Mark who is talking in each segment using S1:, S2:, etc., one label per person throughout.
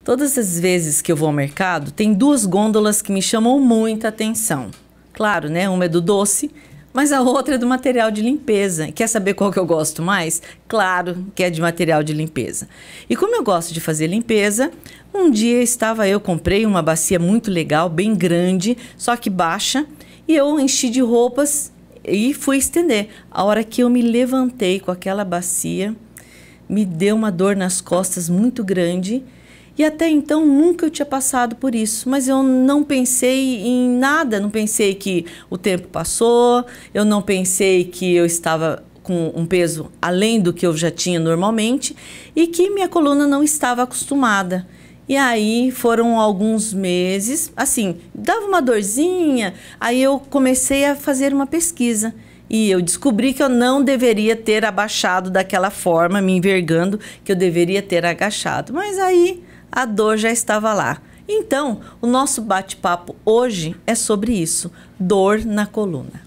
S1: Todas as vezes que eu vou ao mercado, tem duas gôndolas que me chamam muita atenção. Claro, né? Uma é do doce, mas a outra é do material de limpeza. Quer saber qual que eu gosto mais? Claro que é de material de limpeza. E como eu gosto de fazer limpeza, um dia comprei uma bacia muito legal, bem grande, só que baixa, e eu enchi de roupas e fui estender. A hora que eu me levantei com aquela bacia, me deu uma dor nas costas muito grande. E até então nunca eu tinha passado por isso, mas eu não pensei em nada, não pensei que o tempo passou, eu não pensei que eu estava com um peso além do que eu já tinha normalmente e que minha coluna não estava acostumada. E aí foram alguns meses, assim, dava uma dorzinha, aí eu comecei a fazer uma pesquisa. E eu descobri que eu não deveria ter abaixado daquela forma, me envergando, que eu deveria ter agachado. Mas aí a dor já estava lá. Então, o nosso bate-papo hoje é sobre isso, dor na coluna.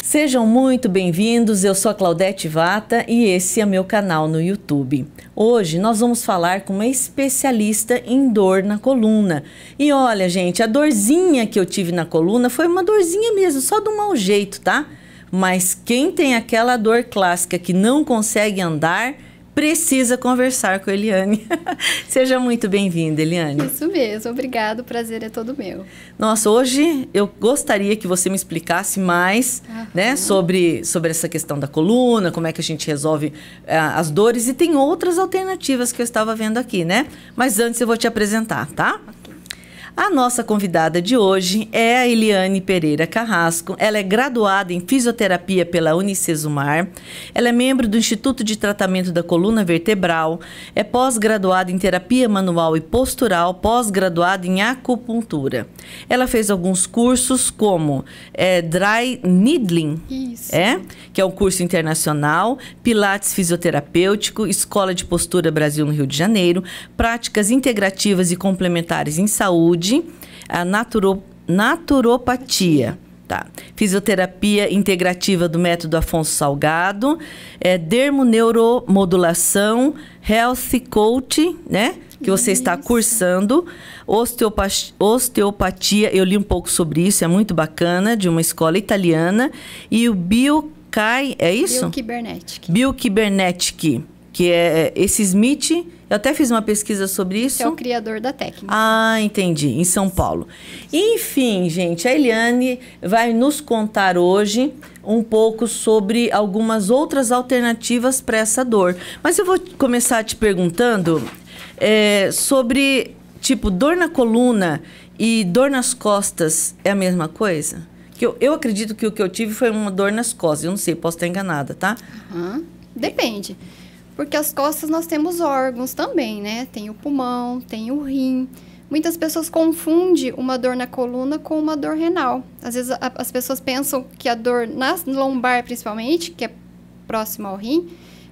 S1: Sejam muito bem-vindos, eu sou a Claudete Vata e esse é meu canal no YouTube. Hoje nós vamos falar com uma especialista em dor na coluna. E olha, gente, a dorzinha que eu tive na coluna foi uma dorzinha mesmo, só do mau jeito, tá? Mas quem tem aquela dor clássica que não consegue andar, precisa conversar com a Eliane. Seja muito bem-vinda, Eliane.
S2: Isso mesmo, obrigado, o prazer é todo meu.
S1: Nossa, hoje eu gostaria que você me explicasse mais, né, sobre essa questão da coluna, como é que a gente resolve as dores, e tem outras alternativas que eu estava vendo aqui, né? Mas antes eu vou te apresentar, tá? A nossa convidada de hoje é a Eliane Pereira Carrasco. Ela é graduada em fisioterapia pela Unicesumar. Ela é membro do Instituto de Tratamento da Coluna Vertebral. É pós-graduada em terapia manual e postural, pós-graduada em acupuntura. Ela fez alguns cursos como Dry Needling, que é um curso internacional, Pilates fisioterapêutico, Escola de Postura Brasil no Rio de Janeiro, práticas integrativas e complementares em saúde, a naturopatia, tá? Fisioterapia integrativa do método Afonso Salgado, dermoneuromodulação, health coach, né? Que você está cursando, osteopatia, eu li um pouco sobre isso, é muito bacana, de uma escola italiana, e o Biocai, é isso? Biokybernetic, que é esse Smith. Eu até fiz uma pesquisa sobre isso.
S2: Que é o criador da técnica.
S1: Ah, entendi. Em São Paulo. Enfim, gente, a Eliane vai nos contar hoje um pouco sobre algumas outras alternativas para essa dor. Mas eu vou começar te perguntando sobre, tipo, dor na coluna e dor nas costas é a mesma coisa? Que eu acredito que o que eu tive foi uma dor nas costas. Eu não sei, posso estar enganada, tá?
S2: Depende. Porque as costas nós temos órgãos também, né? Tem o pulmão, tem o rim. Muitas pessoas confundem uma dor na coluna com uma dor renal. Às vezes as pessoas pensam que a dor na lombar, principalmente, que é próxima ao rim,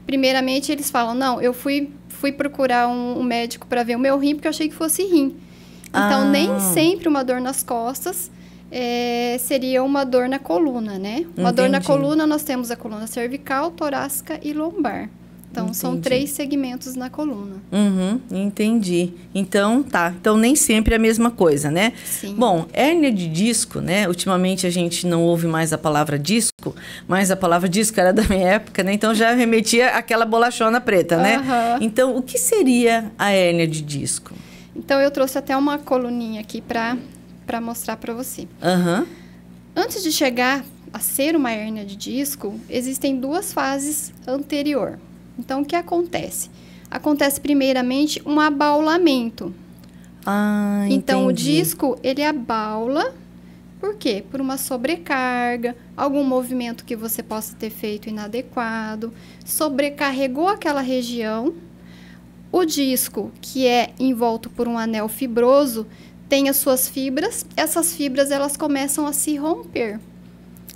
S2: primeiramente eles falam, não, eu fui procurar um médico para ver o meu rim porque eu achei que fosse rim. Então, nem sempre uma dor nas costas seria uma dor na coluna, né? Uma dor na coluna, nós temos a coluna cervical, torácica e lombar. Então, são 3 segmentos na coluna.
S1: Entendi. Então, tá. Então, nem sempre é a mesma coisa, né?
S2: Sim.
S1: Bom, hérnia de disco, né? Ultimamente, a gente não ouve mais a palavra disco, mas a palavra disco era da minha época, né? Então, já remetia àquela bolachona preta, né? Então, o que seria a hérnia de disco?
S2: Então, eu trouxe até uma coluninha aqui para mostrar para você. Antes de chegar a ser uma hérnia de disco, existem 2 fases anterior. Então, o que acontece? Acontece primeiramente um abaulamento. Então, o disco, ele abaula, por quê? Por uma sobrecarga, algum movimento que você possa ter feito inadequado, sobrecarregou aquela região. O disco, que é envolto por um anel fibroso, tem as suas fibras, essas fibras elas começam a se romper.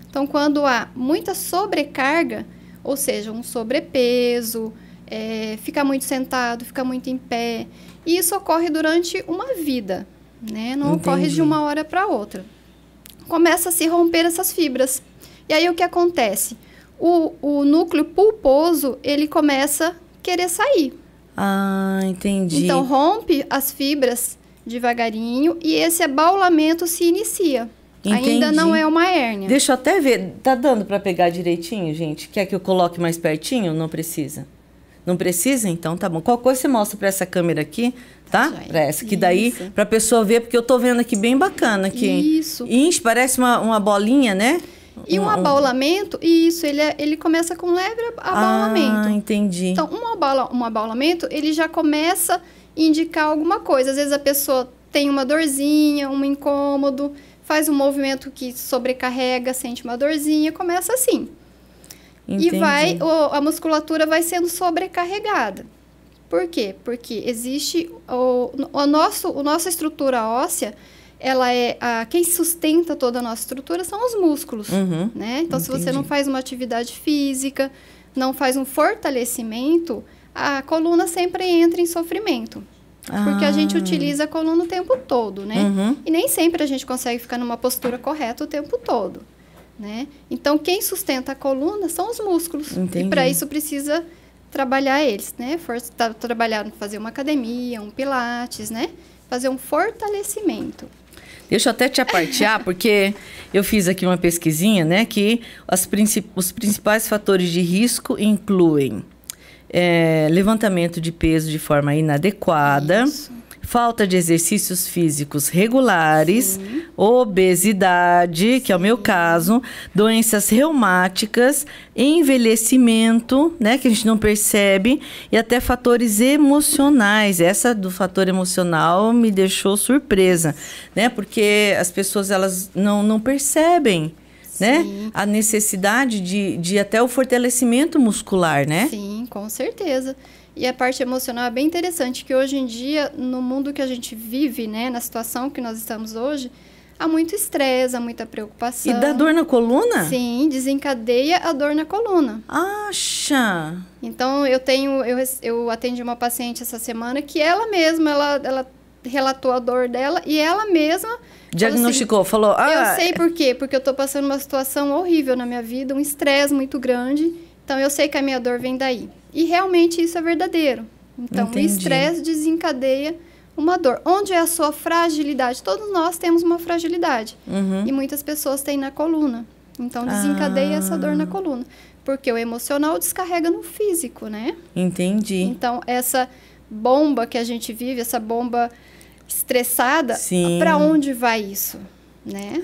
S2: Então, quando há muita sobrecarga, ou seja, um sobrepeso, fica muito sentado, fica muito em pé. E isso ocorre durante uma vida, né? Não ocorre de uma hora para outra. Começa a se romper essas fibras. E aí, o que acontece? O núcleo pulposo, ele começa a querer sair.
S1: Ah, entendi.
S2: Então, rompe as fibras devagarinho e esse abaulamento se inicia. Entendi. Ainda não é uma hérnia.
S1: Deixa eu até ver. Tá dando para pegar direitinho, gente? Quer que eu coloque mais pertinho? Não precisa? Não precisa? Então tá bom. Qual coisa você mostra para essa câmera aqui, tá? Para essa, que daí, para a pessoa ver, porque eu tô vendo aqui bem bacana. Aqui.
S2: Isso.
S1: Parece uma bolinha, né?
S2: E um abaulamento, isso, ele começa com leve abaulamento.
S1: Ah, entendi.
S2: Então, um abaulamento, ele já começa a indicar alguma coisa. Às vezes a pessoa tem uma dorzinha, um incômodo, faz um movimento que sobrecarrega, sente uma dorzinha, começa assim. Entendi. E a musculatura vai sendo sobrecarregada. Por quê? Porque existe a nossa estrutura óssea, quem sustenta toda a nossa estrutura são os músculos, né? Então, se você não faz uma atividade física, não faz um fortalecimento, a coluna sempre entra em sofrimento. Porque a gente utiliza a coluna o tempo todo, né? E nem sempre a gente consegue ficar numa postura correta o tempo todo, né? Então, quem sustenta a coluna são os músculos.
S1: Entendi.
S2: E para isso precisa trabalhar eles, né? Trabalhar, fazer uma academia, um pilates, né? Fazer um fortalecimento.
S1: Deixa eu até te apartear, porque eu fiz aqui uma pesquisinha, né? Que os principais fatores de risco incluem levantamento de peso de forma inadequada, falta de exercícios físicos regulares, obesidade, que é o meu caso, doenças reumáticas, envelhecimento, né, que a gente não percebe, e até fatores emocionais. Essa do fator emocional me deixou surpresa, né, porque as pessoas elas não percebem, né, a necessidade de até o fortalecimento muscular, né?
S2: Sim, com certeza. E a parte emocional é bem interessante, que hoje em dia, no mundo que a gente vive, né, na situação que nós estamos hoje, há muito estresse, há muita preocupação.
S1: E dá dor na coluna?
S2: Sim, desencadeia a dor na coluna.
S1: Acha!
S2: Então, eu atendi uma paciente essa semana que ela mesma, ela relatou a dor dela e ela mesma...
S1: Diagnosticou, falou...
S2: Eu sei por quê, porque eu tô passando uma situação horrível na minha vida, um estresse muito grande, então eu sei que a minha dor vem daí. E realmente isso é verdadeiro. Então, o estresse desencadeia uma dor. Onde é a sua fragilidade? Todos nós temos uma fragilidade. E muitas pessoas têm na coluna. Então, desencadeia essa dor na coluna. Porque o emocional descarrega no físico, né?
S1: Entendi.
S2: Então, essa bomba que a gente vive, essa bomba estressada, para onde vai isso? Né?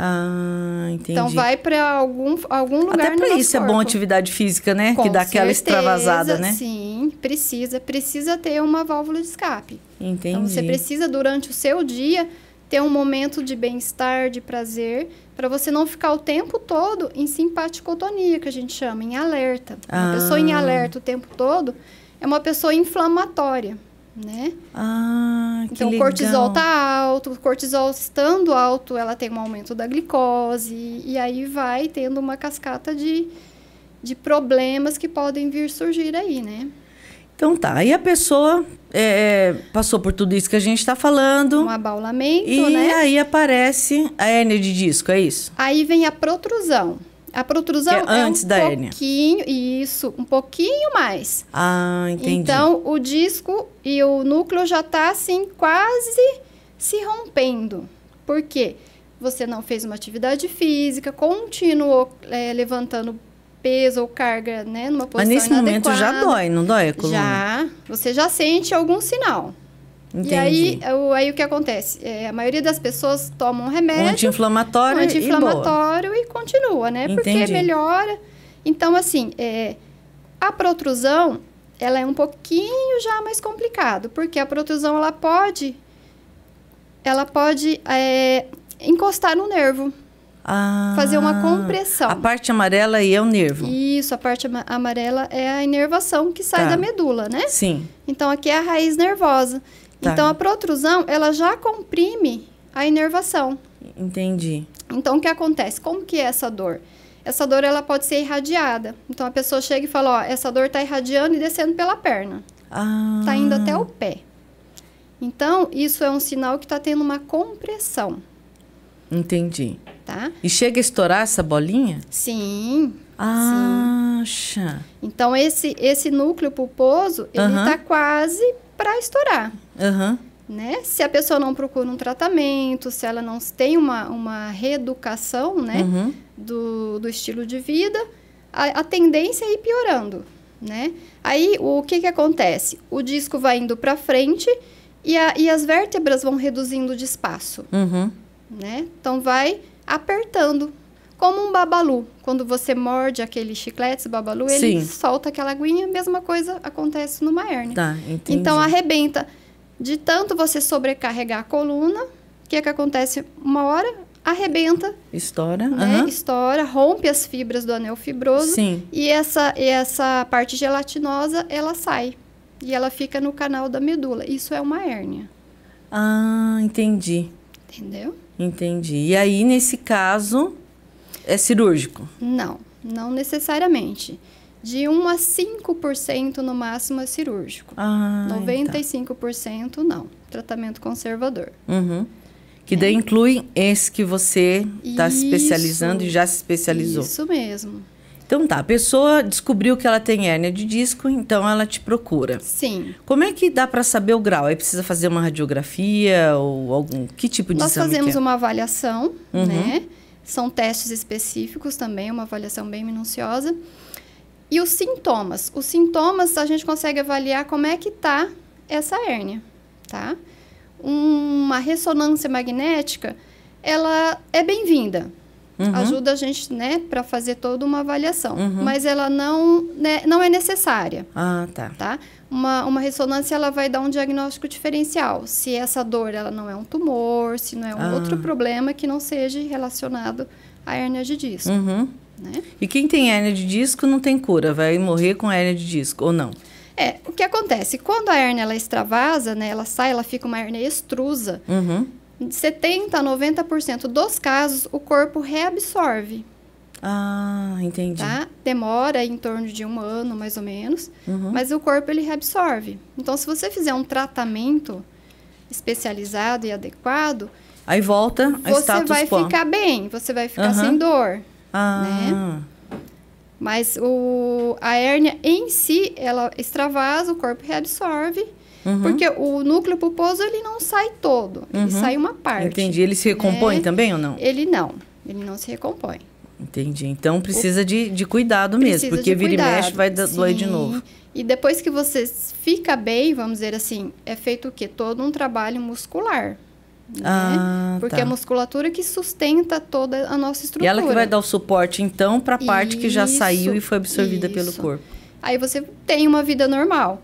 S1: Entendi.
S2: Então, vai para algum lugar.
S1: Até para isso corpo. É bom atividade física, né?
S2: Com
S1: que dá aquela extravasada, né?
S2: Sim, precisa ter uma válvula de escape.
S1: Entendi.
S2: Então, você precisa, durante o seu dia, ter um momento de bem-estar, de prazer, para você não ficar o tempo todo em simpaticotonia, que a gente chama, em alerta. Uma pessoa em alerta o tempo todo é uma pessoa inflamatória, né? Então, o cortisol tá alto, o cortisol estando alto, ela tem um aumento da glicose, e aí vai tendo uma cascata de problemas que podem vir surgir aí, né?
S1: Então tá, aí a pessoa passou por tudo isso que a gente está falando.
S2: Um abaulamento,
S1: né? E aí aparece a hérnia de disco, é isso?
S2: Aí vem a protrusão. A protrusão
S1: é antes da hérnia.
S2: Um pouquinho mais.
S1: Entendi.
S2: Então, o disco e o núcleo já tá assim, quase se rompendo. Por quê? Você não fez uma atividade física, continuou levantando peso ou carga, né, numa posição inadequada.
S1: Mas nesse momento já dói, não dói a coluna?
S2: Já. Você já sente algum sinal.
S1: Entendi.
S2: E aí o que acontece? A maioria das pessoas toma um remédio...
S1: Anti-inflamatório
S2: e continua, né?
S1: Entendi.
S2: Porque melhora. Então, assim, a protrusão, ela é um pouquinho já mais complicado. Porque a protrusão, ela pode encostar no nervo. Fazer uma compressão.
S1: A parte amarela aí é o nervo.
S2: Isso, a parte amarela é a inervação que sai da medula, né?
S1: Sim.
S2: Então, aqui é a raiz nervosa. Então, a protrusão, ela já comprime a inervação.
S1: Entendi.
S2: Então, o que acontece? Como que é essa dor? Essa dor, ela pode ser irradiada. Então, a pessoa chega e fala, essa dor está irradiando e descendo pela perna. Está indo até o pé. Então, isso é um sinal que está tendo uma compressão.
S1: Entendi.
S2: Tá?
S1: E chega a estourar essa bolinha?
S2: Sim.
S1: Acha.
S2: Então, esse núcleo pulposo, ele tá quase para estourar. Né? Se a pessoa não procura um tratamento, se ela não tem uma reeducação, né, do estilo de vida, a tendência é ir piorando, né? Aí, o que acontece? O disco vai indo para frente e as vértebras vão reduzindo de espaço, né? Então, vai apertando, como um babalu. Quando você morde aquele chiclete, babalu, ele solta aquela aguinha, a mesma coisa acontece numa hérnia.
S1: Tá, entendi.
S2: Então, arrebenta. De tanto você sobrecarregar a coluna, o que acontece? Uma hora, arrebenta.
S1: Estoura.
S2: Né? Estoura, rompe as fibras do anel fibroso.
S1: Sim.
S2: E essa parte gelatinosa, ela sai. E ela fica no canal da medula. Isso é uma hérnia.
S1: Ah, entendi.
S2: Entendeu?
S1: Entendi. E aí, nesse caso, é cirúrgico?
S2: Não, não necessariamente. De 1 a 5% no máximo é cirúrgico. 95% não. Tratamento conservador.
S1: Que daí inclui esse que você está se especializando e já se especializou.
S2: Isso mesmo.
S1: Então tá, a pessoa descobriu que ela tem hérnia de disco, então ela te procura.
S2: Sim.
S1: Como é que dá para saber o grau? Aí precisa fazer uma radiografia ou algum... Que tipo de exame?
S2: Nós fazemos uma avaliação, né? São testes específicos também, uma avaliação bem minuciosa. E os sintomas? Os sintomas a gente consegue avaliar como é que tá essa hérnia, tá? Uma ressonância magnética, ela é bem-vinda. Ajuda a gente, né, para fazer toda uma avaliação. Mas ela não é necessária.
S1: Tá.
S2: Uma ressonância, ela vai dar um diagnóstico diferencial. Se essa dor, ela não é um tumor, se não é um outro problema que não seja relacionado à hérnia de disco. Né?
S1: E quem tem hérnia de disco não tem cura, vai morrer com hérnia de disco, ou não?
S2: O que acontece? Quando a hérnia ela extravasa, né, ela sai, ela fica uma hérnia extrusa, 70% a 90% dos casos, o corpo reabsorve.
S1: Entendi.
S2: Tá? Demora em torno de 1 ano, mais ou menos, mas o corpo ele reabsorve. Então, se você fizer um tratamento especializado e adequado,
S1: aí volta a
S2: você vai ficar bem, você vai ficar sem dor. Né? Mas a hérnia em si, ela extravasa, o corpo reabsorve, porque o núcleo pulposo, ele não sai todo, ele sai uma parte.
S1: Entendi. Ele se recompõe também ou não?
S2: Ele não se recompõe.
S1: Entendi. Então, precisa de cuidado mesmo, porque vira e mexe, vai doer de novo.
S2: E depois que você fica bem, vamos dizer assim, é feito o quê? Todo um trabalho muscular. Né? Porque a musculatura que sustenta toda a nossa estrutura.
S1: E ela que vai dar o suporte, então, para a parte que já saiu e foi absorvida pelo corpo.
S2: Aí você tem uma vida normal.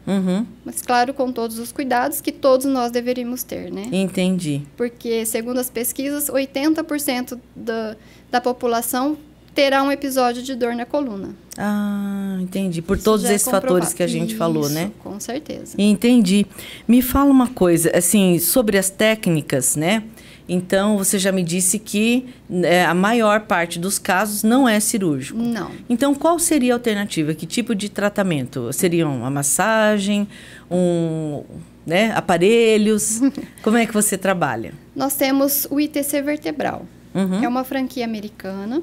S2: Mas, claro, com todos os cuidados que todos nós deveríamos ter, né?
S1: Entendi.
S2: Porque, segundo as pesquisas, 80% da população terá um episódio de dor na coluna.
S1: Entendi. Por todos esses fatores que a gente falou, né?
S2: Com certeza.
S1: Entendi. Me fala uma coisa, assim, sobre as técnicas, né? Então, você já me disse que a maior parte dos casos não é cirúrgico.
S2: Não.
S1: Então, qual seria a alternativa? Que tipo de tratamento? Seria uma massagem, aparelhos? Como é que você trabalha?
S2: Nós temos o ITC vertebral. É uma franquia americana,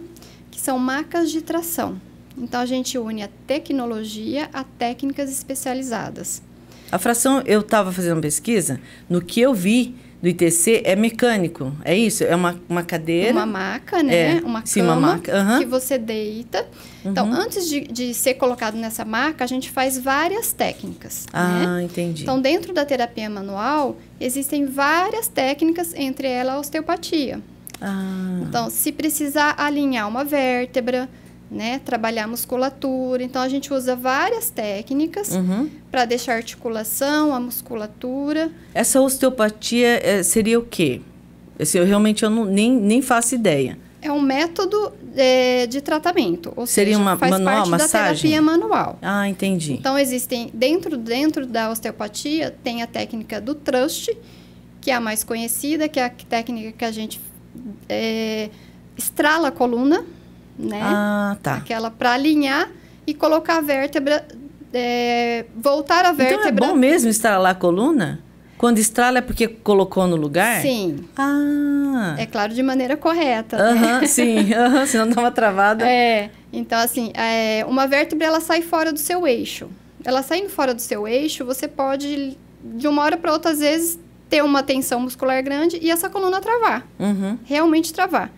S2: que são macas de tração. Então, a gente une a tecnologia a técnicas especializadas.
S1: A fração, eu estava fazendo pesquisa, no que eu vi do ITC é mecânico, é isso? É uma cadeira?
S2: Uma maca, né? Uma cama
S1: uma maca.
S2: Que você deita. Então, antes de ser colocado nessa maca, a gente faz várias técnicas. Né?
S1: Entendi.
S2: Então, dentro da terapia manual, existem várias técnicas, entre elas a osteopatia. Então, se precisar alinhar uma vértebra, né, trabalhar a musculatura. Então, a gente usa várias técnicas para deixar a articulação, a musculatura.
S1: Essa osteopatia seria o quê? Realmente eu nem faço ideia.
S2: É um método de tratamento. Ou
S1: seria
S2: seja,
S1: uma
S2: faz
S1: manual,
S2: parte
S1: massagem?
S2: da terapia manual.
S1: Entendi.
S2: Então, existem, dentro da osteopatia, tem a técnica do thrust, que é a mais conhecida, que é a técnica que a gente estrala a coluna, né?
S1: Tá.
S2: Aquela para alinhar e colocar a vértebra, voltar a vértebra.
S1: Então é bom mesmo estralar a coluna? Quando estrala é porque colocou no lugar?
S2: Sim.
S1: Ah.
S2: É claro, de maneira correta. Né?
S1: Sim. Senão dá uma travada.
S2: Então, assim, uma vértebra, ela sai fora do seu eixo. Ela saindo fora do seu eixo, você pode, de uma hora para outra, às vezes, ter uma tensão muscular grande e essa coluna travar. Realmente travar.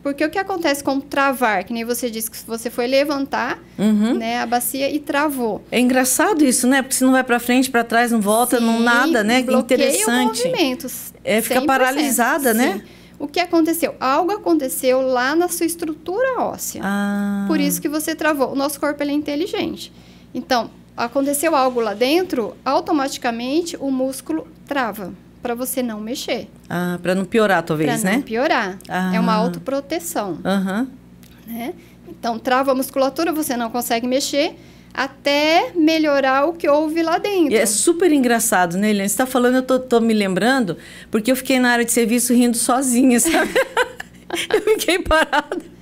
S2: Porque o que acontece com travar, que nem você disse que você foi levantar, né, a bacia e travou.
S1: É engraçado isso, né? Porque se não vai para frente, para trás, não volta, não nada, né? Que interessante.
S2: Movimentos.
S1: Fica paralisada, né?
S2: O que aconteceu? Algo aconteceu lá na sua estrutura óssea. Por isso que você travou. O nosso corpo, ele é inteligente. Então, aconteceu algo lá dentro, automaticamente o músculo trava. Para você não mexer.
S1: Para não piorar, talvez, né?
S2: Para não piorar. É uma autoproteção. Né? Então, trava a musculatura, você não consegue mexer até melhorar o que houve lá dentro.
S1: E é super engraçado, né, Eliane? Você está falando, eu tô me lembrando, porque eu fiquei na área de serviço rindo sozinha, sabe? Eu fiquei parada.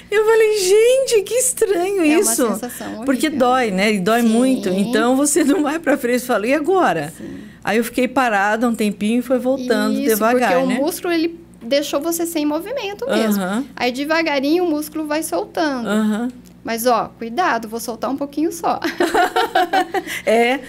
S1: Eu falei, gente, que estranho isso.
S2: É uma sensação horrível.
S1: Porque dói, né? E dói muito. Então, você não vai para frente e fala, e agora? Sim. Aí eu fiquei parada um tempinho e foi voltando devagar,
S2: porque
S1: né?
S2: o músculo, ele deixou você sem movimento mesmo. Aí, devagarinho, o músculo vai soltando. Mas, ó, cuidado, vou soltar um pouquinho só.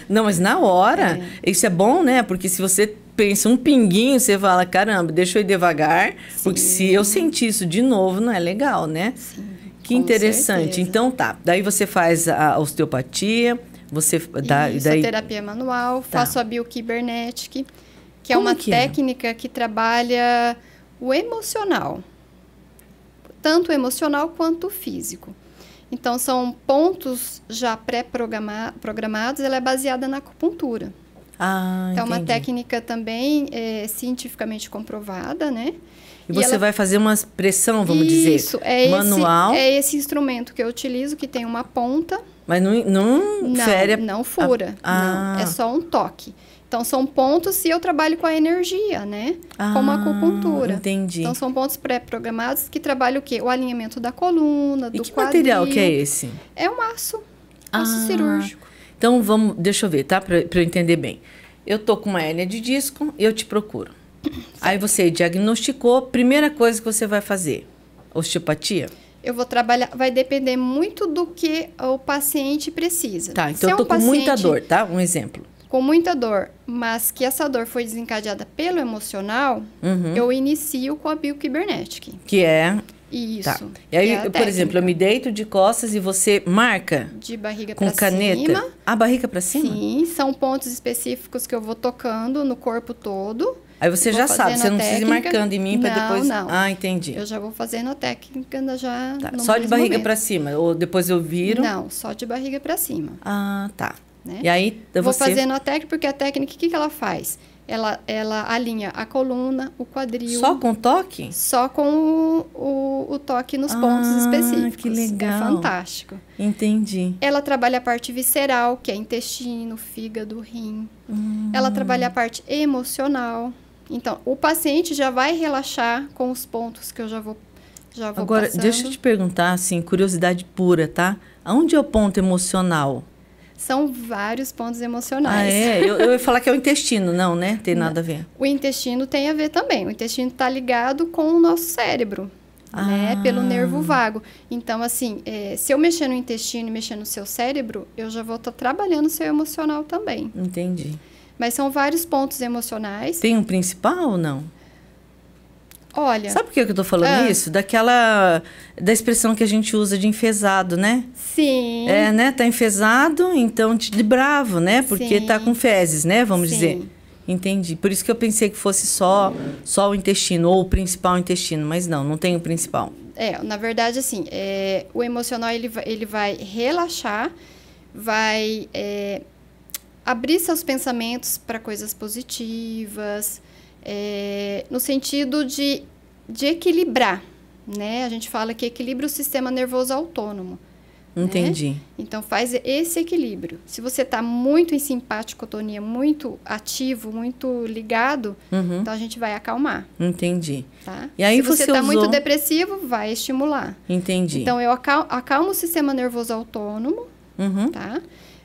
S1: Não, mas na hora, isso é bom, né? Porque se você pensa um pinguinho, você fala, caramba, deixa eu ir devagar, porque se eu sentir isso de novo, não é legal, né?
S2: Sim,
S1: que interessante.
S2: Certeza.
S1: Então, tá. Daí você faz a osteopatia, você dá...
S2: Isso,
S1: daí...
S2: a terapia manual, faço a biokybernetic, que é uma técnica que trabalha o emocional. Tanto o emocional quanto o físico. Então, são pontos já pré-programados, ela é baseada na acupuntura. Então, é uma técnica também cientificamente comprovada, né?
S1: E você vai fazer uma pressão, vamos dizer, manual?
S2: É esse instrumento que eu utilizo, que tem uma ponta.
S1: Mas não fere?
S2: Não fura, não. É só um toque. Então, são pontos e eu trabalho com a energia, né? Como a acupuntura.
S1: Entendi.
S2: Então, são pontos pré-programados que trabalham o quê? O alinhamento da coluna, do quadril.
S1: E que material que é esse?
S2: É um aço cirúrgico.
S1: Então, deixa eu ver, tá? Para eu entender bem. Eu tô com uma hérnia de disco e eu te procuro. Aí você diagnosticou, primeira coisa que você vai fazer, osteopatia?
S2: Eu vou trabalhar, vai depender muito do que o paciente precisa.
S1: Tá, então eu tô com muita dor, tá? Um exemplo.
S2: Com muita dor, mas que essa dor foi desencadeada pelo emocional, eu inicio com a biokybernetic.
S1: Que é...
S2: Isso.
S1: Tá. E aí, por exemplo, eu me deito de costas e você marca
S2: de barriga para cima.
S1: Com caneta. A barriga para cima?
S2: Sim, são pontos específicos que eu vou tocando no corpo todo.
S1: Aí você já sabe, você não precisa ir marcando em mim para depois...
S2: Não.
S1: Ah, entendi.
S2: Eu já vou fazendo a técnica já
S1: só de barriga para cima, ou depois eu viro?
S2: Não, só de barriga para cima.
S1: Ah, tá.
S2: Né?
S1: E aí
S2: vou fazendo a técnica, porque a técnica, o que ela faz? Ela alinha a coluna, o quadril.
S1: Só com toque?
S2: Só com o toque nos pontos específicos.
S1: Que legal.
S2: É fantástico.
S1: Entendi.
S2: Ela trabalha a parte visceral, que é intestino, fígado, rim. Ela trabalha a parte emocional. Então, o paciente já vai relaxar com os pontos que eu já vou
S1: Agora,
S2: passando.
S1: deixa eu te perguntar, assim, curiosidade pura, tá? Aonde é o ponto emocional?
S2: São vários pontos emocionais.
S1: Eu ia falar que é o intestino, não, né? Tem nada a ver.
S2: O intestino tem a ver também. O intestino está ligado com o nosso cérebro, né? Pelo nervo vago. Então, assim, se eu mexer no intestino e mexer no seu cérebro, eu já vou estar trabalhando o seu emocional também.
S1: Entendi.
S2: Mas são vários pontos emocionais.
S1: Tem um principal ou não?
S2: Olha...
S1: Sabe por que eu tô falando isso? Da expressão que a gente usa de enfesado, né?
S2: Sim.
S1: Né? Tá enfesado, então de bravo, né? Porque tá com fezes, né? Vamos dizer. Entendi. Por isso que eu pensei que fosse só o intestino, ou o principal intestino. Mas não tem o principal.
S2: Na verdade, assim, o emocional, ele vai relaxar, vai abrir seus pensamentos para coisas positivas... no sentido de equilibrar, né? A gente fala que equilibra o sistema nervoso autônomo.
S1: Entendi.
S2: Né? Então, faz esse equilíbrio. Se você está muito em simpaticotonia, muito ativo, muito ligado, então a gente vai acalmar.
S1: Entendi.
S2: Tá?
S1: E aí
S2: Se você está
S1: usou...
S2: muito depressivo, vai estimular.
S1: Entendi.
S2: Então, eu acalmo o sistema nervoso autônomo, tá?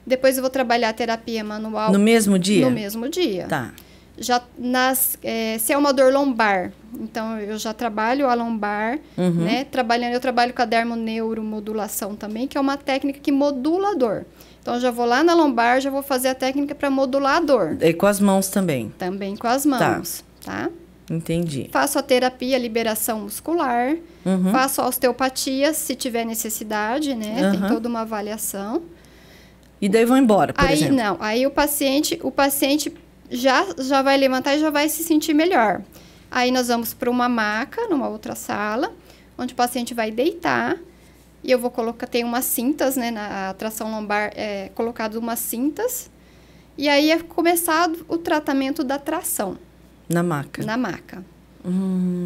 S2: Depois eu vou trabalhar a terapia manual.
S1: No mesmo dia?
S2: No mesmo dia.
S1: Tá.
S2: Se é uma dor lombar, então eu já trabalho a lombar, né? Eu trabalho com a dermoneuromodulação também, que é uma técnica que modula a dor. Então, eu já vou lá na lombar, já vou fazer a técnica para modular a dor.
S1: E com as mãos também?
S2: Também com as mãos, tá?
S1: Entendi.
S2: Faço a terapia, liberação muscular, faço a osteopatia, se tiver necessidade, né? Tem toda uma avaliação.
S1: E daí vão embora, por exemplo?
S2: Não, aí o paciente já vai levantar e já vai se sentir melhor. Aí nós vamos para uma maca, numa outra sala, onde o paciente vai deitar. E eu vou colocar, tem umas cintas, né? Na tração lombar, colocado umas cintas. E aí é começado o tratamento da tração.
S1: Na maca?
S2: Na maca.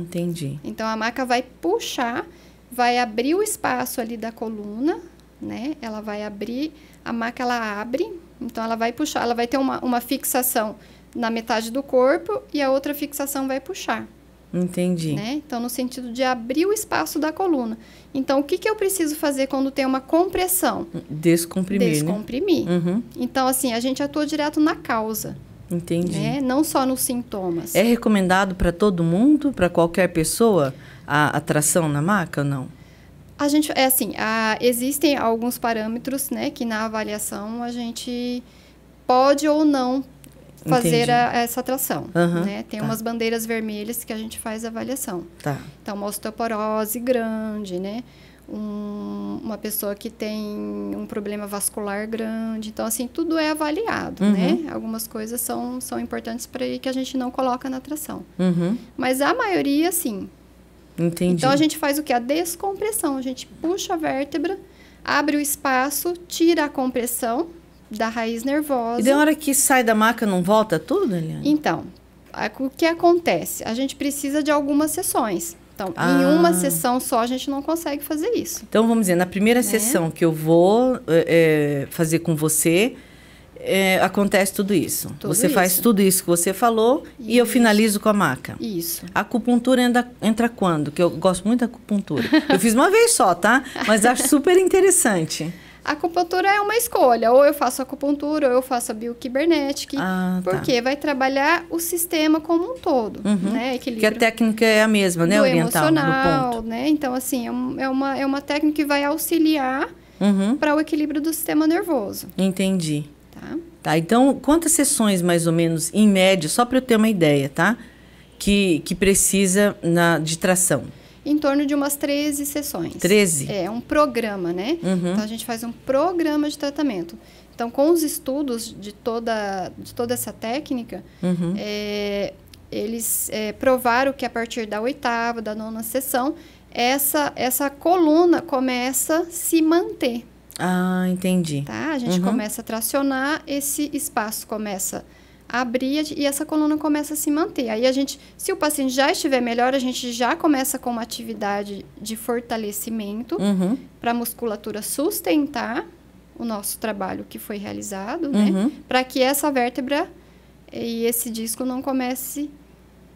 S1: Entendi.
S2: Então, a maca vai puxar, vai abrir o espaço ali da coluna, né? Ela vai abrir, a maca ela abre, então ela vai puxar, ela vai ter uma fixação na metade do corpo e a outra fixação vai puxar.
S1: Entendi.
S2: Né? Então, no sentido de abrir o espaço da coluna. Então, o que eu preciso fazer quando tem uma compressão?
S1: Descomprimir,
S2: Descomprimir.
S1: Né?
S2: Então, assim, a gente atua direto na causa.
S1: Entendi.
S2: Né? Não só nos sintomas.
S1: É recomendado para todo mundo, para qualquer pessoa, a tração na maca ou não?
S2: Existem alguns parâmetros, né, que na avaliação a gente pode ou não fazer essa tração, né? Tem umas bandeiras vermelhas que a gente faz a avaliação.
S1: Tá.
S2: Então, uma osteoporose grande, né? Uma pessoa que tem um problema vascular grande. Então, assim, tudo é avaliado, né? Algumas coisas são importantes para que a gente não coloca na tração. Mas a maioria, sim.
S1: Entendi.
S2: Então, a gente faz o quê? A descompressão. A gente puxa a vértebra, abre o espaço, tira a compressão da raiz nervosa.
S1: E da hora que sai da maca, não volta tudo, Eliane?
S2: Então, o que acontece? A gente precisa de algumas sessões. Então, em uma sessão só, a gente não consegue fazer isso.
S1: Então, vamos dizer, na primeira sessão que eu vou fazer com você, acontece tudo isso. Você faz tudo isso que você falou e eu finalizo com a maca.
S2: Isso.
S1: A acupuntura entra quando? Que eu gosto muito da acupuntura. Eu fiz uma vez só, tá? Mas acho super interessante.
S2: A acupuntura é uma escolha. Ou eu faço acupuntura, ou eu faço a bioquibernética. Porque vai trabalhar o sistema como um todo, né? Equilíbrio.
S1: Que a técnica é a mesma, né? Oriental,
S2: emocional,
S1: no ponto.
S2: Né? Então, assim, é uma técnica que vai auxiliar para o equilíbrio do sistema nervoso.
S1: Entendi. Tá, então, quantas sessões, mais ou menos, em média, só para eu ter uma ideia, tá? Que precisa de tração?
S2: Em torno de umas 13 sessões.
S1: 13?
S2: É um programa, né? Então, a gente faz um programa de tratamento. Então, com os estudos de toda essa técnica, eles provaram que a partir da 8ª, da 9ª sessão, essa coluna começa a se manter.
S1: Ah, entendi.
S2: Tá? A gente começa a tracionar, esse espaço começa a abrir e essa coluna começa a se manter. Aí se o paciente já estiver melhor, a gente já começa com uma atividade de fortalecimento para a musculatura sustentar o nosso trabalho que foi realizado, né? Para que essa vértebra e esse disco não comece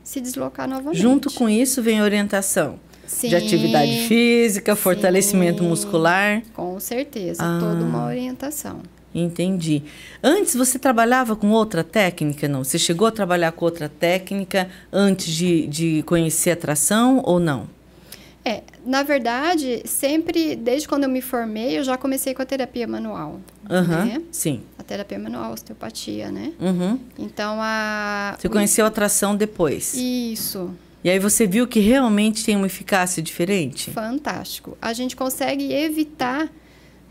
S2: a se deslocar novamente.
S1: Junto com isso vem a orientação.
S2: Sim,
S1: de atividade física, fortalecimento muscular.
S2: Com certeza, toda uma orientação.
S1: Entendi. Antes você trabalhava com outra técnica, não? Você chegou a trabalhar com outra técnica antes de conhecer a tração ou não?
S2: Na verdade, sempre, desde quando eu me formei, eu já comecei com a terapia manual. Né?
S1: Sim.
S2: A terapia manual, a osteopatia, né? Então,
S1: Você conheceu a tração depois?
S2: Isso.
S1: E aí você viu que realmente tem uma eficácia diferente?
S2: Fantástico. A gente consegue evitar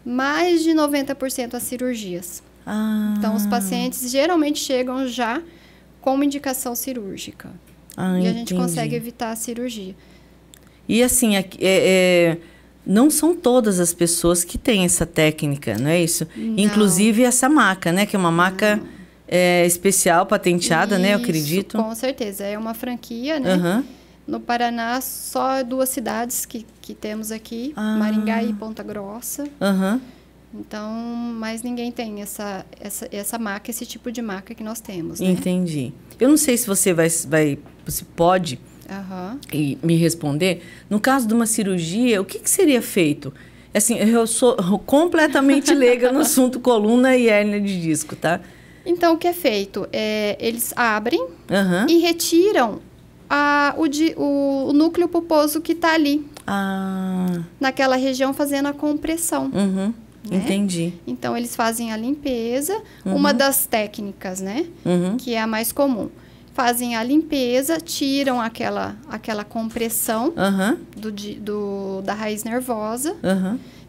S2: mais de 90% as cirurgias. Então, os pacientes geralmente chegam já com uma indicação cirúrgica. E a gente consegue evitar a cirurgia.
S1: E assim, não são todas as pessoas que têm essa técnica, não é isso? Não. Inclusive essa maca, né? Que é uma maca especial, patenteada, né? Eu acredito.
S2: Com certeza. É uma franquia, né? No Paraná, só 2 cidades que temos aqui, Maringá e Ponta Grossa. Então, mas ninguém tem essa maca, esse tipo de maca que nós temos, né?
S1: Entendi. Eu não sei se você você pode e me responder. No caso de uma cirurgia, o que seria feito? Assim, eu sou completamente leiga no assunto coluna e hérnia de disco, tá?
S2: Então, o que é feito? Eles abrem e retiram o núcleo pulposo que está ali. Naquela região, fazendo a compressão. Né?
S1: Entendi.
S2: Então, eles fazem a limpeza. Uma das técnicas, né? Que é a mais comum. Fazem a limpeza, tiram aquela compressão da raiz nervosa.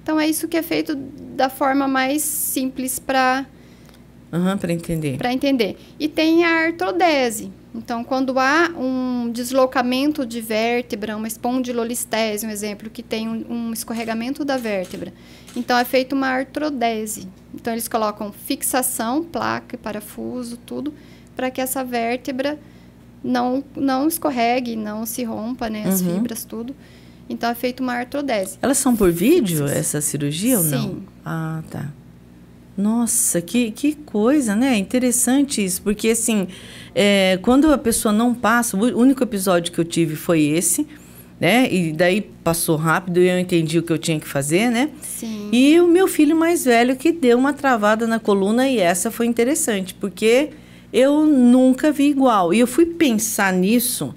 S2: Então, é isso que é feito da forma mais simples para
S1: entender.
S2: Para entender. E tem a artrodese. Então, quando há um deslocamento de vértebra, uma espondilolistese, um exemplo, que tem um escorregamento da vértebra. Então, é feita uma artrodese. Então, eles colocam fixação, placa e parafuso, tudo, para que essa vértebra não escorregue, não se rompa, né? As fibras, tudo. Então, é feita uma artrodese.
S1: Elas são por vídeo, essa cirurgia, ou não?
S2: Sim.
S1: Ah, tá. Nossa, que coisa, né? Interessante isso, porque assim, quando a pessoa não passa, o único episódio que eu tive foi esse, né? E daí passou rápido e eu entendi o que eu tinha que fazer, né?
S2: Sim.
S1: E o meu filho mais velho que deu uma travada na coluna e essa foi interessante, porque eu nunca vi igual. E eu fui pensar nisso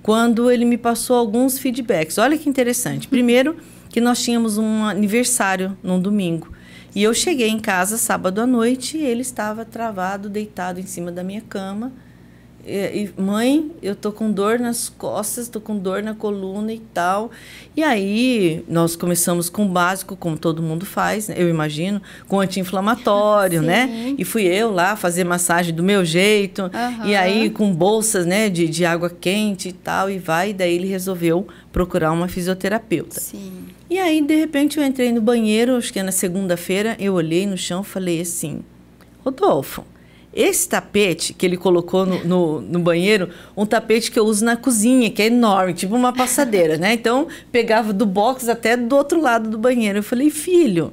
S1: quando ele me passou alguns feedbacks. Olha que interessante. Primeiro, que nós tínhamos um aniversário num domingo. E eu cheguei em casa sábado à noite e ele estava travado, deitado em cima da minha cama. Mãe, eu tô com dor nas costas, tô com dor na coluna e tal. E aí, nós começamos com o básico, como todo mundo faz, né? Eu imagino, com anti-inflamatório, né? E fui eu lá fazer massagem do meu jeito. E aí, com bolsas, né, de água quente e tal. E daí ele resolveu procurar uma fisioterapeuta.
S2: Sim.
S1: E aí, de repente, eu entrei no banheiro, acho que na segunda-feira, eu olhei no chão e falei assim, Rodolfo, esse tapete que ele colocou no banheiro, um tapete que eu uso na cozinha, que é enorme, tipo uma passadeira, né? Então, pegava do box até do outro lado do banheiro. Eu falei, filho,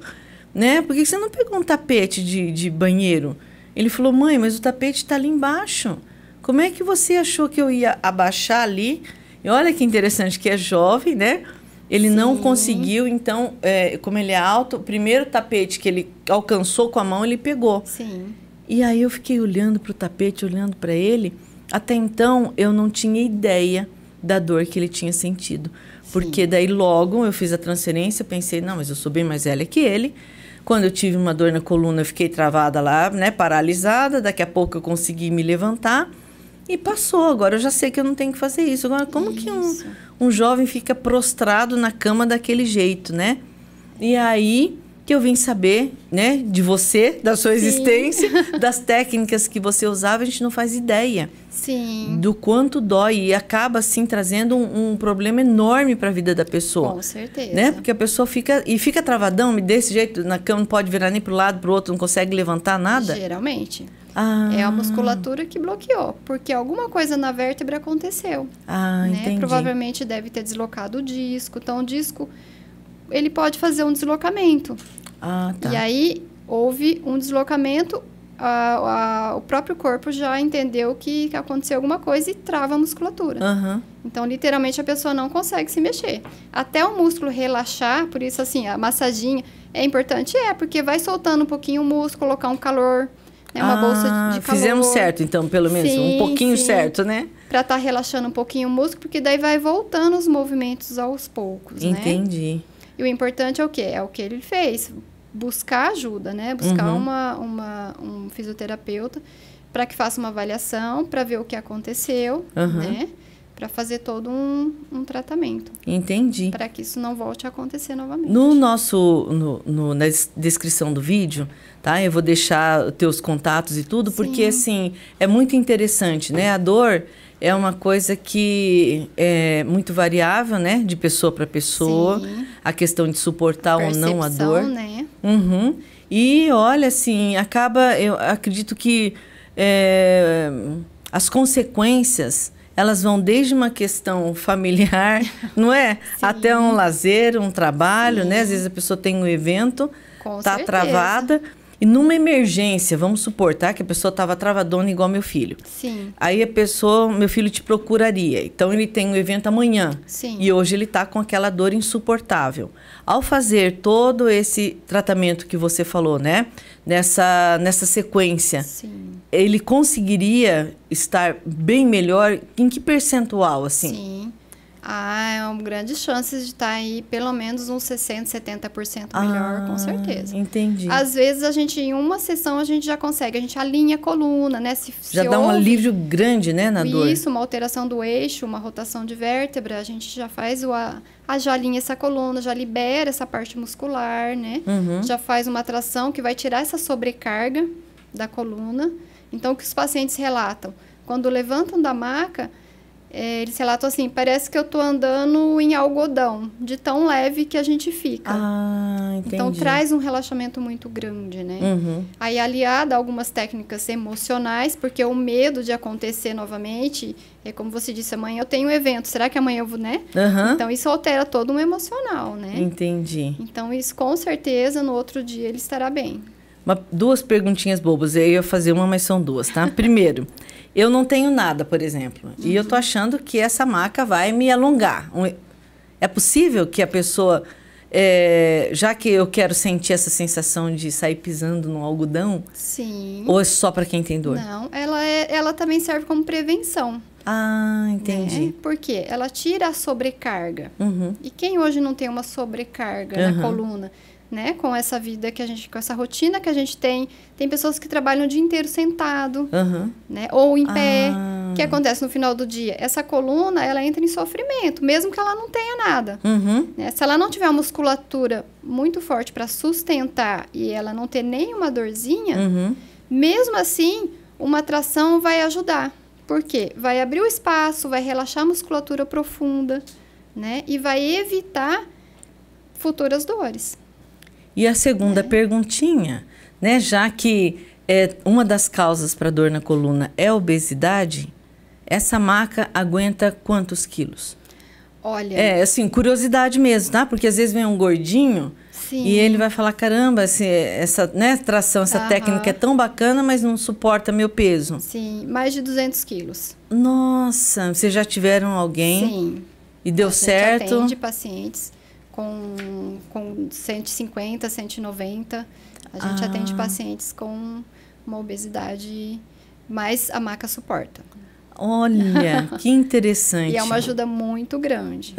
S1: né? Por que você não pegou um tapete de banheiro? Ele falou, mãe, mas o tapete está ali embaixo. Como é que você achou que eu ia abaixar ali? E olha que interessante, que é jovem, né? Ele não conseguiu, então, como ele é alto, o primeiro tapete que ele alcançou com a mão, ele pegou.
S2: Sim.
S1: E aí eu fiquei olhando para o tapete, olhando para ele. Até então, eu não tinha ideia da dor que ele tinha sentido. Porque daí logo eu fiz a transferência, pensei, não, mas eu sou bem mais velha que ele. Quando eu tive uma dor na coluna, eu fiquei travada lá, né, paralisada. Daqui a pouco eu consegui me levantar e passou. Agora eu já sei que eu não tenho que fazer isso. Agora, como que um jovem fica prostrado na cama daquele jeito, né? E aí que eu vim saber, né, de você, da sua existência, das técnicas que você usava, a gente não faz ideia do quanto dói e acaba, assim, trazendo um problema enorme para a vida da pessoa.
S2: Com certeza.
S1: Né? Porque a pessoa fica travadão, desse jeito, na cama, não pode virar nem para o lado, para o outro, não consegue levantar nada?
S2: Geralmente. É a musculatura que bloqueou, porque alguma coisa na vértebra aconteceu. Né?
S1: Entendi.
S2: Provavelmente deve ter deslocado o disco. Então, o disco, ele pode fazer um deslocamento.
S1: Tá.
S2: E aí, houve um deslocamento, o próprio corpo já entendeu que aconteceu alguma coisa e trava a musculatura. Então, literalmente, a pessoa não consegue se mexer. Até o músculo relaxar, por isso, assim, a massaginha é importante, porque vai soltando um pouquinho o músculo, colocar um calor, né, uma bolsa de calor.
S1: Fizemos certo, então, pelo menos, um pouquinho certo, né?
S2: Para estar relaxando um pouquinho o músculo, porque daí vai voltando os movimentos aos poucos, né?
S1: Entendi.
S2: E o importante é o quê? É o que ele fez. Buscar ajuda, né? Buscar um fisioterapeuta para que faça uma avaliação, para ver o que aconteceu, né? Para fazer todo um tratamento.
S1: Entendi.
S2: Para que isso não volte a acontecer novamente.
S1: Na descrição do vídeo, tá? Eu vou deixar teus contatos e tudo, porque, assim, é muito interessante, né? A dor é uma coisa que é muito variável, né? De pessoa para pessoa. A questão de suportar ou não a dor.
S2: Né?
S1: E, olha, assim, eu acredito que as consequências, elas vão desde uma questão familiar, não é? Até um lazer, um trabalho, né? Às vezes a pessoa tem um evento, tá travada. E numa emergência, vamos supor, tá? Que a pessoa estava travadona igual meu filho.
S2: Sim.
S1: Aí meu filho te procuraria. Então, ele tem um evento amanhã.
S2: Sim.
S1: E hoje ele está com aquela dor insuportável. Ao fazer todo esse tratamento que você falou, né? Nessa sequência,
S2: sim,
S1: ele conseguiria estar bem melhor? Em que percentual, assim?
S2: Sim. É uma grande chance de estar aí pelo menos uns 60%, 70% melhor, com certeza.
S1: Entendi.
S2: Às vezes, em uma sessão, a gente já consegue. A gente alinha a coluna, né?
S1: Já dá um alívio grande, né, na dor.
S2: Isso, uma alteração do eixo, uma rotação de vértebra. A gente já faz já alinha essa coluna, já libera essa parte muscular, né?
S1: Uhum.
S2: Já faz uma tração que vai tirar essa sobrecarga da coluna. Então, o que os pacientes relatam? Quando levantam da maca, eles relatam assim, parece que eu tô andando em algodão, de tão leve que a gente fica.
S1: Entendi.
S2: Então, traz um relaxamento muito grande, né?
S1: Uhum.
S2: Aí, aliado a algumas técnicas emocionais, porque o medo de acontecer novamente, como você disse, amanhã eu tenho um evento, será que amanhã eu vou, né?
S1: Uhum.
S2: Então, isso altera todo um emocional, né?
S1: Entendi.
S2: Então, isso com certeza, no outro dia, ele estará bem.
S1: Duas perguntinhas bobas, eu ia fazer uma, mas são duas, tá? Primeiro, eu não tenho nada, por exemplo, e eu tô achando que essa maca vai me alongar. É possível que a pessoa, já que eu quero sentir essa sensação de sair pisando no algodão?
S2: Sim.
S1: Ou é só para quem tem dor?
S2: Não, ela também serve como prevenção.
S1: Entendi.
S2: Né? Por quê? Ela tira a sobrecarga.
S1: Uhum.
S2: E quem hoje não tem uma sobrecarga na coluna? Né? Com essa vida com essa rotina que a gente tem pessoas que trabalham o dia inteiro sentado, né? Ou em pé. O que acontece no final do dia? Essa coluna, ela entra em sofrimento, mesmo que ela não tenha nada. Né? Se ela não tiver uma musculatura muito forte para sustentar e ela não ter nenhuma dorzinha, mesmo assim, uma tração vai ajudar. Por quê? Vai abrir o espaço, vai relaxar a musculatura profunda, né? E vai evitar futuras dores.
S1: E a segunda perguntinha, né? Já que uma das causas para dor na coluna é a obesidade, essa maca aguenta quantos quilos?
S2: Olha...
S1: assim, curiosidade mesmo, tá? Porque às vezes vem um gordinho e ele vai falar, caramba, essa tração, essa técnica é tão bacana, mas não suporta meu peso.
S2: Sim, mais de 200 quilos.
S1: Nossa, vocês já tiveram alguém?
S2: Sim.
S1: E deu certo?
S2: A gente atende pacientes com 150, 190. A gente atende pacientes com uma obesidade, mas a maca suporta.
S1: Olha, que interessante.
S2: E é uma ajuda muito grande.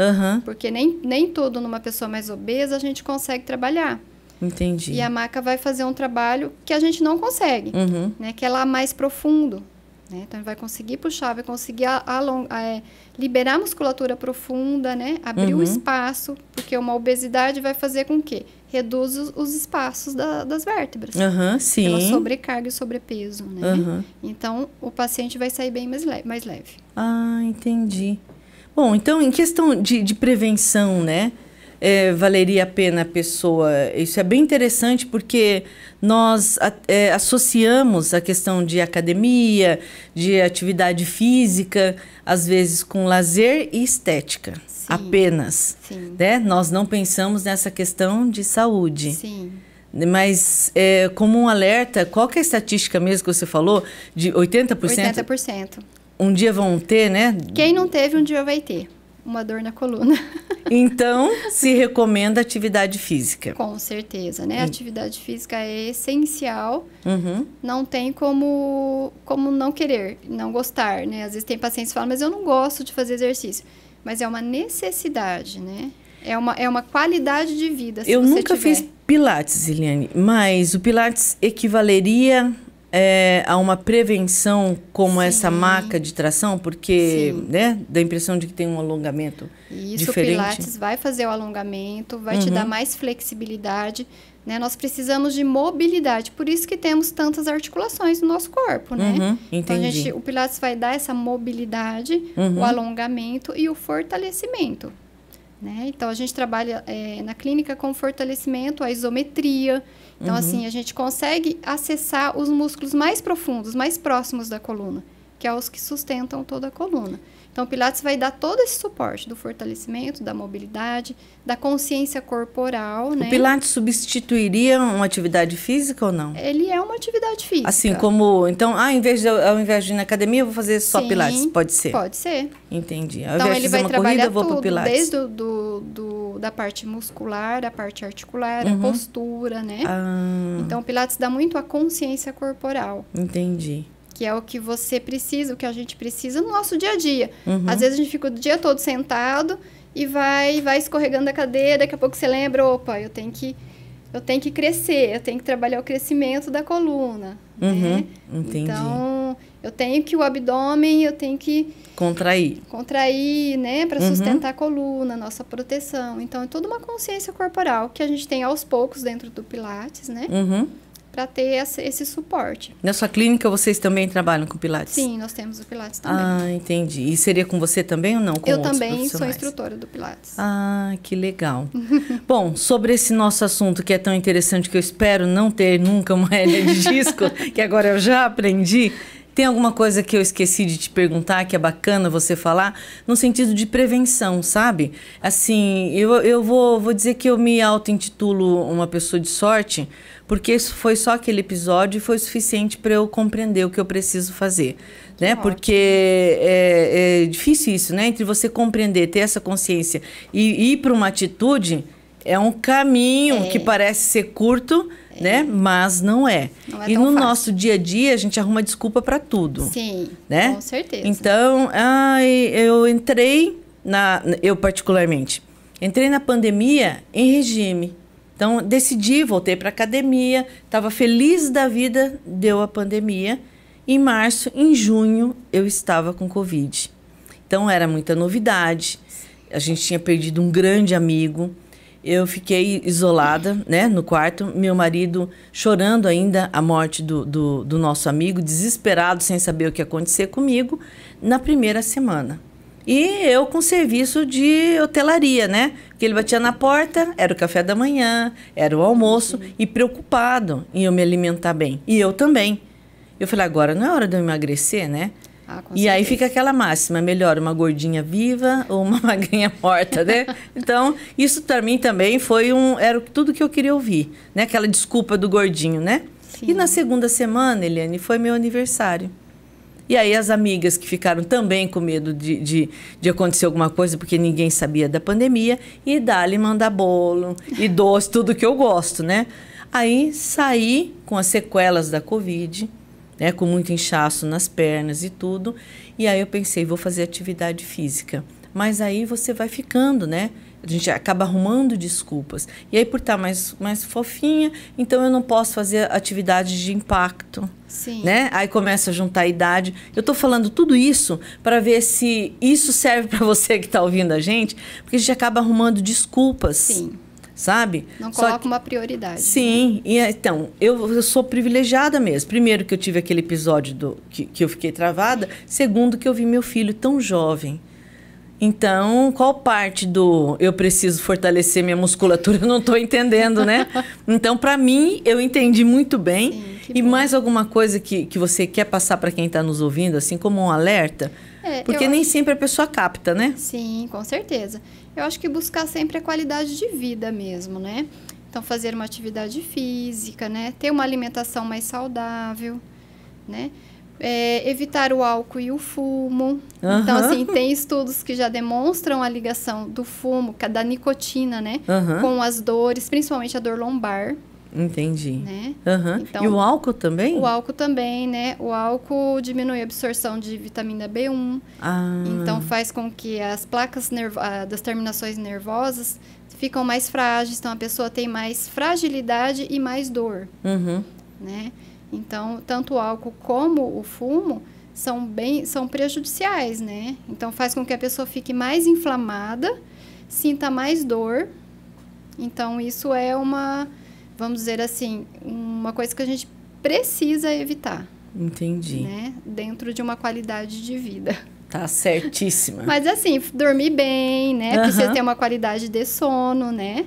S2: Porque nem tudo numa pessoa mais obesa a gente consegue trabalhar.
S1: Entendi.
S2: E a maca vai fazer um trabalho que a gente não consegue, né? Que é lá mais profundo. Né? Então, vai conseguir puxar, vai conseguir liberar a musculatura profunda, né? Abrir o espaço, porque uma obesidade vai fazer com que reduz os espaços das vértebras.
S1: Sim.
S2: Pela sobrecarga e sobrepeso, né? Então, o paciente vai sair bem mais leve.
S1: Entendi. Bom, então, em questão de prevenção, né? Valeria a pena a pessoa... Isso é bem interessante porque nós associamos a questão de academia, de atividade física, às vezes com lazer e estética. Sim. Apenas. Sim. Né? Nós não pensamos nessa questão de saúde.
S2: Sim.
S1: Mas, como um alerta, qual que é a estatística mesmo que você falou? De 80%?
S2: 80%.
S1: Um dia vão ter, né?
S2: Quem não teve, um dia vai ter. Uma dor na coluna.
S1: Então, se recomenda atividade física.
S2: Com certeza, né? A atividade física é essencial. Não tem como não querer, não gostar, né? Às vezes tem pacientes que falam, mas eu não gosto de fazer exercício. Mas é uma necessidade, né? É uma qualidade de vida, se
S1: eu
S2: você
S1: nunca
S2: tiver.
S1: Fiz Pilates, Eliane, mas o Pilates equivaleria... a uma prevenção como essa maca de tração, porque né, dá a impressão de que tem um alongamento diferente.
S2: O Pilates vai fazer o alongamento, vai te dar mais flexibilidade, né? Nós precisamos de mobilidade, por isso que temos tantas articulações no nosso corpo, né? Então, o Pilates vai dar essa mobilidade, o alongamento e o fortalecimento. Né? Então, a gente trabalha na clínica com fortalecimento, a isometria. Então, assim, a gente consegue acessar os músculos mais profundos, mais próximos da coluna. que é os que sustentam toda a coluna. Então, o Pilates vai dar todo esse suporte do fortalecimento, da mobilidade, da consciência corporal, né?
S1: O Pilates substituiria uma atividade física ou não?
S2: Ele é uma atividade física.
S1: Assim como... Então, ao invés de ir na academia, eu vou fazer só Pilates. Pode ser?
S2: Pode ser.
S1: Entendi. Ao
S2: Então,
S1: invés de fazer uma corrida, eu vou pro Pilates.
S2: Desde da parte muscular, a parte articular, a postura, né? Então, o Pilates dá muito a consciência corporal.
S1: Entendi.
S2: Que é o que você precisa, o que a gente precisa no nosso dia a dia. Às vezes a gente fica o dia todo sentado e vai escorregando da cadeira, daqui a pouco você lembra, opa, eu tenho que crescer, eu tenho que trabalhar o crescimento da coluna. Né?
S1: Entendi.
S2: Então, eu tenho que o abdômen, eu tenho que contrair, né, para sustentar a coluna, nossa proteção. Então, é toda uma consciência corporal que a gente tem aos poucos dentro do Pilates, né? Para ter esse suporte.
S1: Na sua clínica, vocês também trabalham com Pilates?
S2: Sim, nós temos o Pilates também.
S1: Entendi. E seria com você também ou não? Com
S2: eu também sou instrutora do Pilates.
S1: Que legal. Bom, sobre esse nosso assunto que é tão interessante, que eu espero não ter nunca uma hérnia de disco, que agora eu já aprendi, tem alguma coisa que eu esqueci de te perguntar, que é bacana você falar, no sentido de prevenção, sabe? Assim, eu vou dizer que eu me auto-intitulo uma pessoa de sorte, porque isso foi só aquele episódio e foi suficiente para eu compreender o que eu preciso fazer, né? Porque é difícil isso, né? Entre você compreender, ter essa consciência e ir para uma atitude, é um caminho que parece ser curto, né? Mas não é.
S2: Não é
S1: e
S2: tão
S1: no
S2: fácil.
S1: Nosso dia a dia, a gente arruma desculpa para tudo.
S2: Sim,
S1: né?
S2: Com certeza.
S1: Então, eu entrei, eu particularmente, entrei na pandemia em regime. Então, decidi, voltei para a academia, estava feliz da vida, deu a pandemia. Em março, em junho, eu estava com Covid. Então, era muita novidade. A gente tinha perdido um grande amigo. Eu fiquei isolada, né, no quarto. Meu marido chorando ainda a morte do nosso amigo, desesperado, sem saber o que ia acontecer comigo, na primeira semana. E eu com serviço de hotelaria, né? Porque ele batia na porta, era o café da manhã, era o almoço, e preocupado em eu me alimentar bem. E eu também. Eu falei, agora não é hora de eu emagrecer, né? E aí fica aquela máxima, melhor uma gordinha viva ou uma magrinha morta, né? Então, isso para mim também era tudo que eu queria ouvir, né? Aquela desculpa do gordinho, né?
S2: Sim.
S1: E na segunda semana, Eliane, foi meu aniversário. E aí as amigas que ficaram também com medo de acontecer alguma coisa, porque ninguém sabia da pandemia, e dali mandar bolo e doce, tudo que eu gosto, né? Aí saí com as sequelas da Covid, né, com muito inchaço nas pernas e tudo. E aí eu pensei, vou fazer atividade física. Mas aí você vai ficando, né? A gente acaba arrumando desculpas. E aí, por estar mais fofinha, então eu não posso fazer atividades de impacto.
S2: Sim.
S1: Né? Aí começa a juntar a idade. Eu estou falando tudo isso para ver se isso serve para você que está ouvindo a gente, porque a gente acaba arrumando desculpas.
S2: Sim.
S1: Sabe?
S2: Não coloca uma prioridade.
S1: Sim. Né? E, então, eu sou privilegiada mesmo. Primeiro, que eu tive aquele episódio que eu fiquei travada. Segundo, que eu vi meu filho tão jovem. Então, qual parte do eu preciso fortalecer minha musculatura eu não estou entendendo, né? Então, para mim, eu entendi muito bem.
S2: Sim,
S1: e bom. Mais alguma coisa que você quer passar para quem está nos ouvindo, assim como um alerta? Porque nem sempre a pessoa capta, né?
S2: Sim, com certeza. Eu acho que buscar sempre a qualidade de vida mesmo, né? Então, fazer uma atividade física, né? Ter uma alimentação mais saudável, né? Evitar o álcool e o fumo.
S1: Uhum.
S2: Então, assim, tem estudos que já demonstram a ligação do fumo, da nicotina, né?
S1: Uhum.
S2: Com as dores, principalmente a dor lombar.
S1: Entendi.
S2: Né?
S1: Uhum.
S2: Então,
S1: e o álcool também?
S2: O álcool também, né? O álcool diminui a absorção de vitamina B1. Então, faz com que as placas das terminações nervosas ficam mais frágeis. Então, a pessoa tem mais fragilidade e mais dor.
S1: Uhum.
S2: Né? Então, tanto o álcool como o fumo são prejudiciais, né? Então, faz com que a pessoa fique mais inflamada, sinta mais dor. Então, isso é vamos dizer assim, uma coisa que a gente precisa evitar.
S1: Entendi.
S2: Né? Dentro de uma qualidade de vida.
S1: Tá certíssima.
S2: Mas assim, dormir bem, né? Precisa ter uma qualidade de sono, né?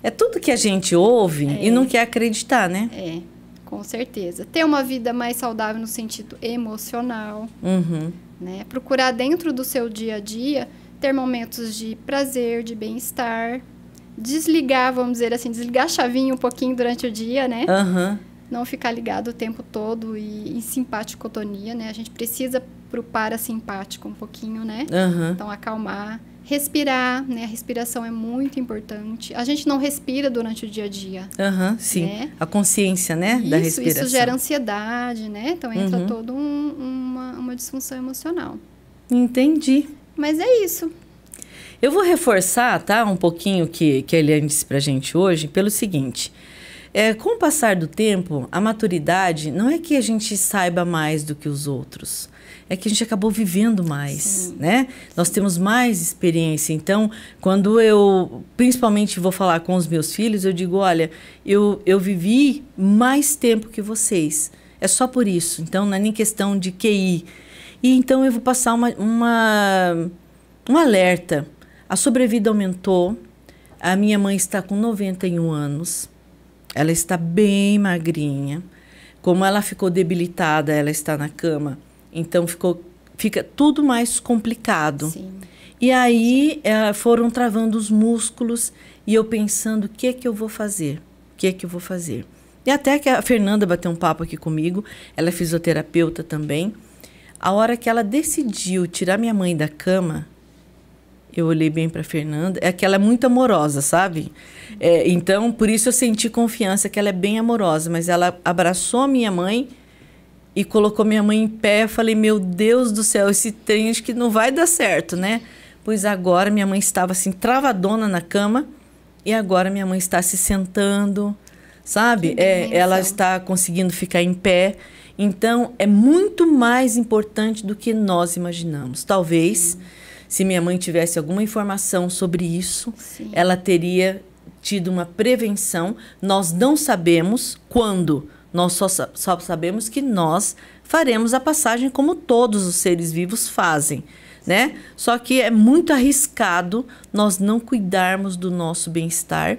S1: É tudo que a gente ouve e não quer acreditar, né?
S2: Com certeza. Ter uma vida mais saudável no sentido emocional, né? Procurar dentro do seu dia a dia ter momentos de prazer, de bem-estar, desligar, vamos dizer assim, desligar a chavinha um pouquinho durante o dia, né? Não ficar ligado o tempo todo e em simpaticotonia, né? A gente precisa pro parasimpático um pouquinho, né? Então, acalmar. Respirar, né? A respiração é muito importante. A gente não respira durante o dia a dia.
S1: Sim.
S2: Né?
S1: A consciência, né? Da respiração.
S2: Isso gera ansiedade, né? Então, entra toda uma disfunção emocional.
S1: Entendi.
S2: Mas é isso.
S1: Eu vou reforçar, tá? Um pouquinho que a Eliane disse pra gente hoje, pelo seguinte. Com o passar do tempo, a maturidade não é que a gente saiba mais do que os outros. É que a gente acabou vivendo mais, né? Nós temos mais experiência. Então, quando eu, principalmente, vou falar com os meus filhos, eu digo, olha, eu vivi mais tempo que vocês. É só por isso. Então, não é nem questão de QI. E então, eu vou passar um alerta. A sobrevida aumentou. A minha mãe está com 91 anos. Ela está bem magrinha. Como ela ficou debilitada, ela está na cama. Então, fica tudo mais complicado. E aí, foram travando os músculos e eu pensando, o que é que eu vou fazer? O que é que eu vou fazer? E até que a Fernanda bateu um papo aqui comigo, ela é fisioterapeuta também. A hora que ela decidiu tirar minha mãe da cama, eu olhei bem para a Fernanda, é que ela é muito amorosa, sabe? Então, por isso eu senti confiança, que ela é bem amorosa, mas ela abraçou a minha mãe e colocou minha mãe em pé. Eu falei, meu Deus do céu, esse trem acho que não vai dar certo, né? Pois agora minha mãe estava assim, travadona na cama, e agora minha mãe está se sentando, sabe? Ela está conseguindo ficar em pé. Então, é muito mais importante do que nós imaginamos. Talvez, se minha mãe tivesse alguma informação sobre isso, ela teria tido uma prevenção. Nós não sabemos quando. Nós só sabemos que nós faremos a passagem como todos os seres vivos fazem, né? Só que é muito arriscado nós não cuidarmos do nosso bem-estar,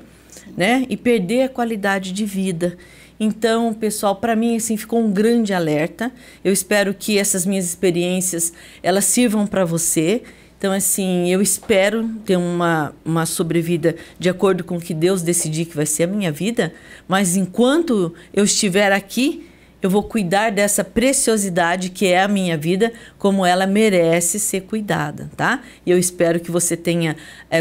S1: né? E perder a qualidade de vida. Então, pessoal, para mim, assim, ficou um grande alerta. Eu espero que essas minhas experiências, elas sirvam para você. Então, assim, eu espero ter uma sobrevida de acordo com o que Deus decidir que vai ser a minha vida, mas enquanto eu estiver aqui, eu vou cuidar dessa preciosidade que é a minha vida, como ela merece ser cuidada, tá? E eu espero que você tenha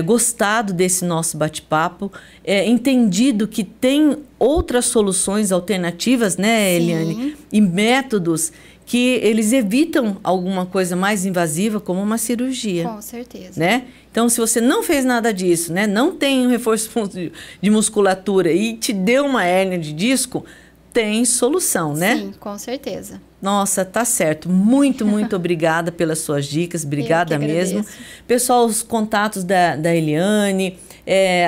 S1: gostado desse nosso bate-papo, entendido que tem outras soluções alternativas, né, Eliane? E métodos que eles evitam alguma coisa mais invasiva, como uma cirurgia.
S2: Com certeza.
S1: Né? Então, se você não fez nada disso, né, não tem um reforço de musculatura e te deu uma hérnia de disco, tem solução, né?
S2: Sim, com certeza.
S1: Nossa, tá certo. Muito, muito obrigada pelas suas dicas. Obrigada mesmo. Pessoal, os contatos da Eliane,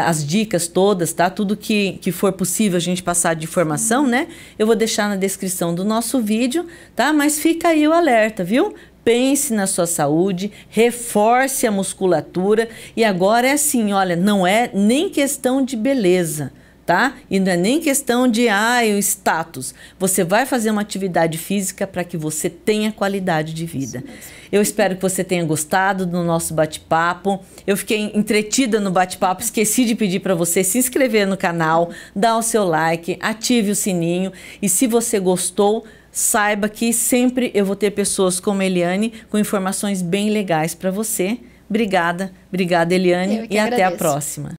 S1: as dicas todas, tá? Tudo que for possível a gente passar de informação, né? Eu vou deixar na descrição do nosso vídeo, tá? Mas fica aí o alerta, viu? Pense na sua saúde, reforce a musculatura. E agora é assim, olha, não é nem questão de beleza, tá? E não é nem questão de o status. Você vai fazer uma atividade física para que você tenha qualidade de vida. Eu espero que você tenha gostado do nosso bate-papo. Eu fiquei entretida no bate-papo, esqueci de pedir para você se inscrever no canal, dar o seu like, ative o sininho. E se você gostou, saiba que sempre eu vou ter pessoas como a Eliane com informações bem legais para você. Obrigada, Eliane, e até a próxima.